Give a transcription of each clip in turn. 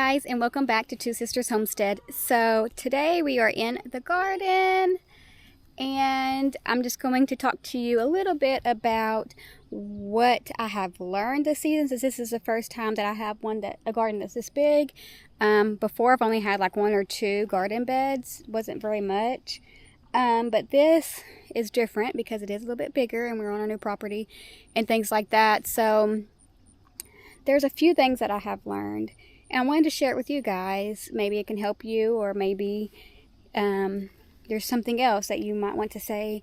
guys, and welcome back to Two Sisters Homestead. So today we are in the garden, and I'm just going to talk to you a little bit about what I have learned this season, since this is the first time that I have a garden that's this big. Before I've only had like one or two garden beds, wasn't very much. But this is different because it is a little bit bigger and we're on a new property and things like that. So there's a few things that I have learned, and I wanted to share it with you guys. Maybe it can help you, or maybe there's something else that you might want to say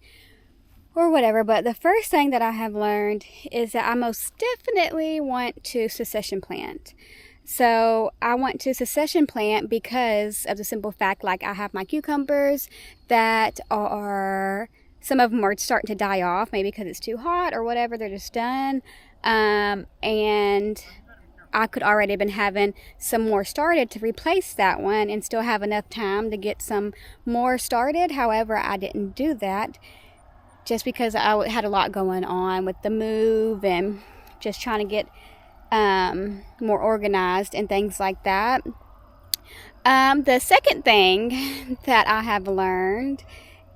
or whatever. But the first thing that I have learned is that I most definitely want to succession plant. So I want to succession plant because of the simple fact, like, I have my cucumbers that are, some of them are starting to die off, maybe because it's too hot or whatever, they're just done. And I could already have been having some more started to replace that one and still have enough time to get some more started. However, I didn't do that just because I had a lot going on with the move and just trying to get more organized and things like that. The second thing that I have learned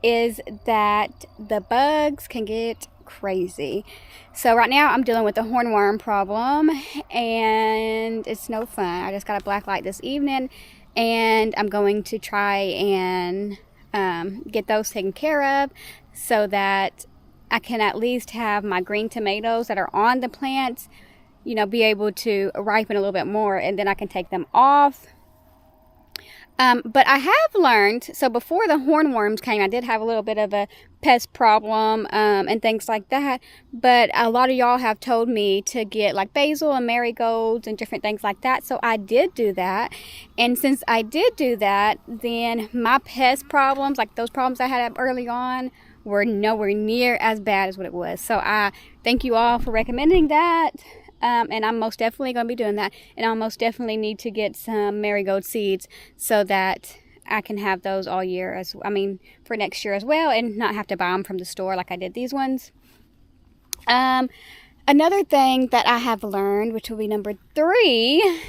is that the bugs can get crazy. So right now I'm dealing with the hornworm problem, and it's no fun. I just got a black light this evening, and I'm going to try and get those taken care of so that I can at least have my green tomatoes that are on the plants, you know, be able to ripen a little bit more, and then I can take them off. But I have learned, so before the hornworms came, I did have a little bit of a pest problem and things like that. But a lot of y'all have told me to get like basil and marigolds and different things like that. So I did do that. And since I did do that, then my pest problems, like those problems I had early on, were nowhere near as bad as what it was. So I thank you all for recommending that. And I'm most definitely going to be doing that. And I'll most definitely need to get some marigold seeds so that I can have those all year, for next year as well, and not have to buy them from the store like I did these ones. Another thing that I have learned, which will be number 3,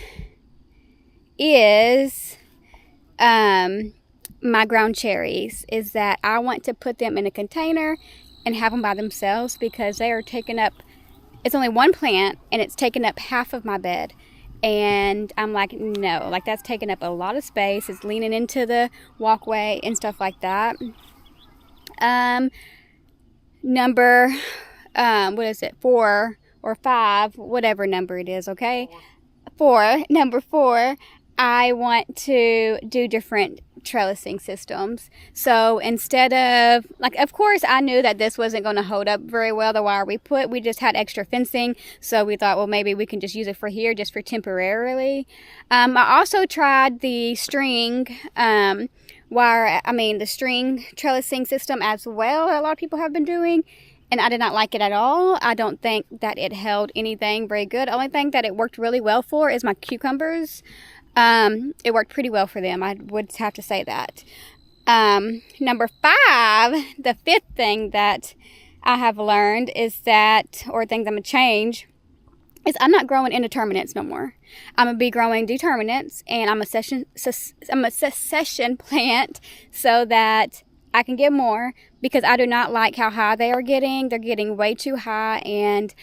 is my ground cherries, is that I want to put them in a container and have them by themselves because they are taking up, it's only one plant and it's taking up half of my bed. And I'm like, no, like that's taking up a lot of space. It's leaning into the walkway and stuff like that. Number, what is it? 4 or 5, whatever number it is. Okay. 4, number 4, I want to do different trellising systems. So instead of, like, of course I knew that this wasn't going to hold up very well, the wire we just had extra fencing, so we thought, well, maybe we can just use it for here, just for temporarily. I also tried the string the string trellising system as well, that a lot of people have been doing, and I did not like it at all. I don't think that it held anything very good. The only thing that it worked really well for is my cucumbers. It worked pretty well for them. I would have to say that. Number 5, the 5th thing that I have learned is that, or things I'm going to change, is I'm not growing indeterminates no more. I'm going to be growing determinates, and I'm a succession plant so that I can get more, because I do not like how high they are getting. They're getting way too high, and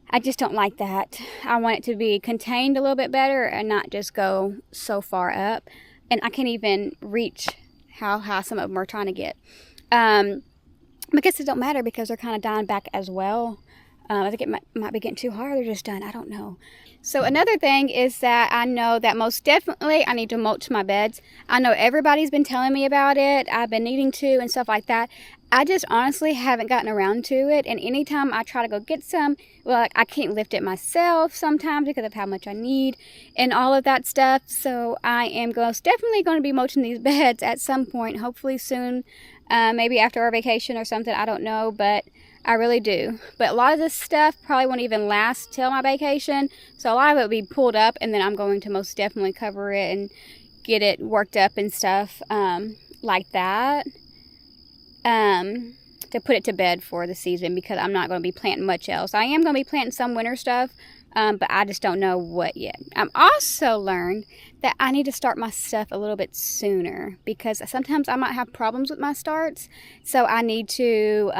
I just don't like that. I want it to be contained a little bit better and not just go so far up. And I can't even reach how high some of them are trying to get. I guess it don't matter because they're kind of dying back as well. I think it might be getting too hard. They're just done. I don't know. So another thing is that I know that most definitely I need to mulch my beds. I know everybody's been telling me about it. I've been needing to and stuff like that. I just honestly haven't gotten around to it. And anytime I try to go get some, well, I can't lift it myself sometimes because of how much I need and all of that stuff. So I am definitely going to be mulching these beds at some point, hopefully soon, maybe after our vacation or something. I don't know, but I really do. But a lot of this stuff probably won't even last till my vacation. So a lot of it will be pulled up, and then I'm going to most definitely cover it and get it worked up and stuff like that. To put it to bed for the season, because I'm not going to be planting much else. I am going to be planting some winter stuff, but I just don't know what yet. I've also learned that I need to start my stuff a little bit sooner, because sometimes I might have problems with my starts, so I need to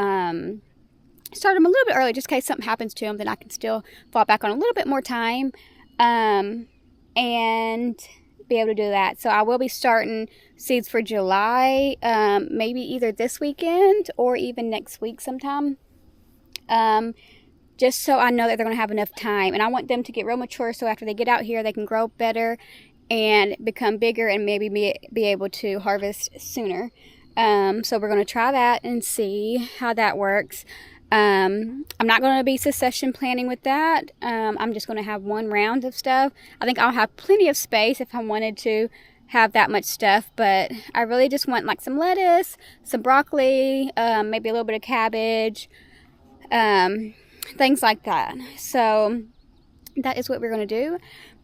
start them a little bit early, just in case something happens to them. Then I can still fall back on a little bit more time and be able to do that. So I will be starting seeds for July, maybe either this weekend or even next week sometime, just so I know that they're going to have enough time. And I want them to get real mature, so after they get out here they can grow better and become bigger and maybe be able to harvest sooner. So we're going to try that and see how that works. I'm not going to be succession planting with that. I'm just going to have one round of stuff. I think I'll have plenty of space if I wanted to have that much stuff, but I really just want like some lettuce, some broccoli, maybe a little bit of cabbage, things like that. So that is what we're going to do.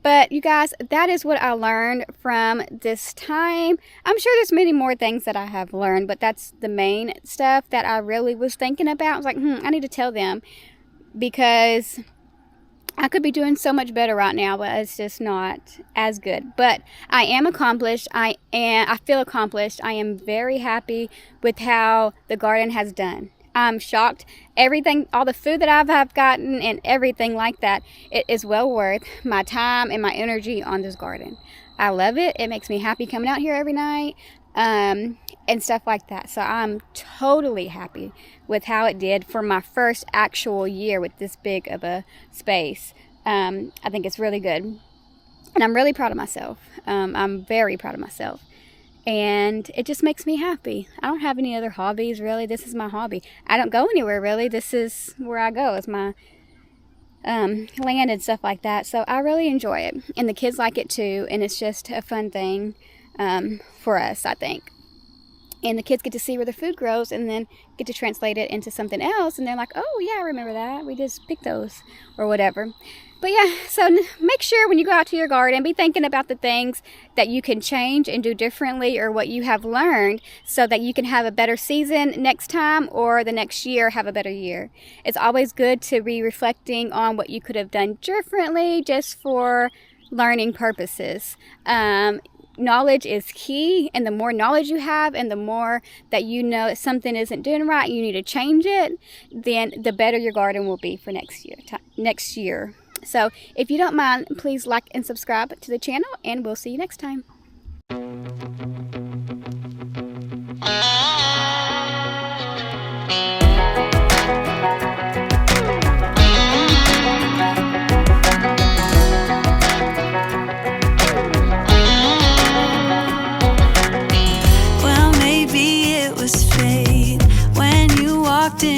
But you guys, that is what I learned from this time. I'm sure there's many more things that I have learned, but that's the main stuff that I really was thinking about. I was like, I need to tell them, because I could be doing so much better right now, but it's just not as good. But I am accomplished. I feel accomplished. I am very happy with how the garden has done. I'm shocked. Everything, all the food that I've gotten and everything like that, it is well worth my time and my energy on this garden. I love it. It makes me happy coming out here every night, and stuff like that. So I'm totally happy with how it did for my first actual year with this big of a space. I think it's really good. And I'm really proud of myself. I'm very proud of myself. And it just makes me happy. I don't have any other hobbies, really. This is my hobby. I don't go anywhere, really. This is where I go. It's my land and stuff like that. So I really enjoy it. And the kids like it too. And it's just a fun thing for us, I think. And the kids get to see where the food grows and then get to translate it into something else. And they're like, oh, yeah, I remember that. We just picked those or whatever. But yeah, so make sure when you go out to your garden, be thinking about the things that you can change and do differently, or what you have learned, so that you can have a better season next time, or the next year have a better year. It's always good to be reflecting on what you could have done differently, just for learning purposes. Knowledge is key, and the more knowledge you have and the more that you know that something isn't doing right, you need to change it, then the better your garden will be for next year. So if you don't mind, please like and subscribe to the channel, and we'll see you next time. Well, maybe it was fate when you walked in.